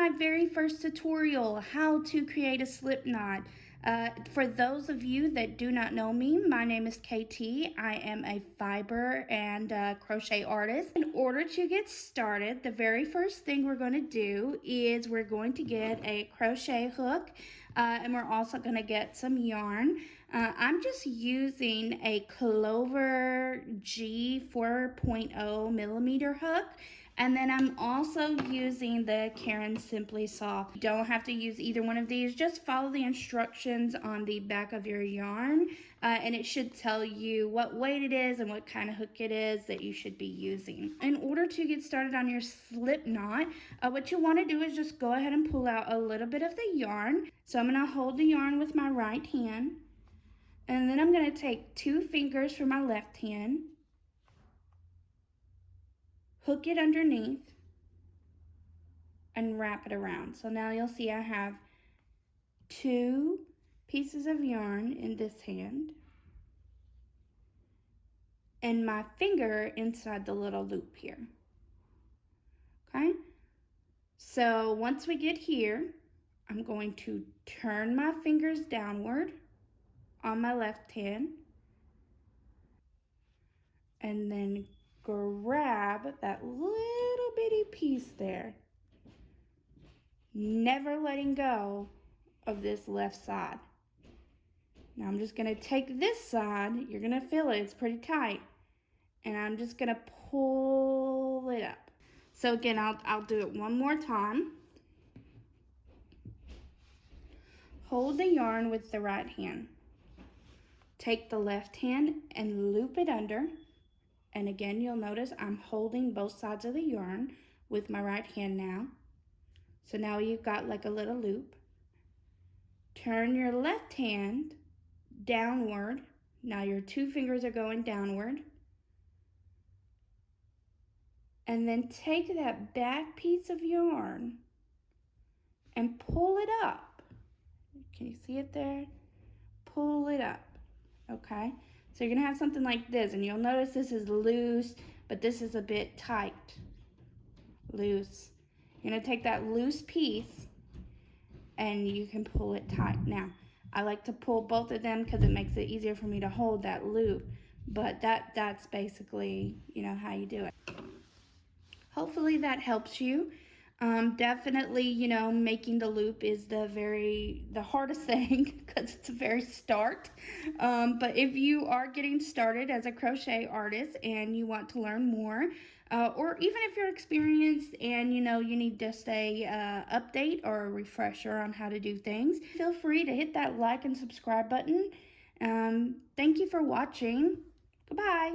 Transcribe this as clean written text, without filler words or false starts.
my very first tutorial, how to create a slip knot. For those of you that do not know me, my name is KT. I am a fiber and crochet artist. In order to get started, the very first thing we're going to do is we're going to get a crochet hook, and we're also going to get some yarn. I'm just using a Clover G 4.0 millimeter hook. And then I'm also using the Karen Simply Soft. You don't have to use either one of these. Just follow the instructions on the back of your yarn, and it should tell you what weight it is and what kind of hook it is that you should be using. In order to get started on your slip knot, what you want to do is just go ahead and pull out a little bit of the yarn. So I'm going to hold the yarn with my right hand, and then I'm going to take 2 fingers from my left hand, hook it underneath, and wrap it around. So now you'll see I have 2 pieces of yarn in this hand and my finger inside the little loop here. Okay, so once we get here, I'm going to turn my fingers downward on my left hand and then grab that little bitty piece there, never letting go of this left side. Now I'm just going to take this side, you're going to feel it, it's pretty tight, and I'm just going to pull it up. So again, I'll do it one more time. Hold the yarn with the right hand. Take the left hand and loop it under. And again, you'll notice I'm holding both sides of the yarn with my right hand now. So now you've got like a little loop. Turn your left hand downward. Now your 2 fingers are going downward. And then take that back piece of yarn and pull it up. Can you see it there? Pull it up. Okay, so you're gonna have something like this, and you'll notice this is loose, but this is a bit tight. Loose. You're gonna take that loose piece and you can pull it tight. Now, I like to pull both of them because it makes it easier for me to hold that loop, but that's basically, you know, how you do it. Hopefully that helps you. Definitely, you know, making the loop is the hardest thing because it's a very start. But if you are getting started as a crochet artist and you want to learn more, or even if you're experienced and you know you need just a update or a refresher on how to do things, feel free to hit that like and subscribe button. Thank you for watching. Goodbye.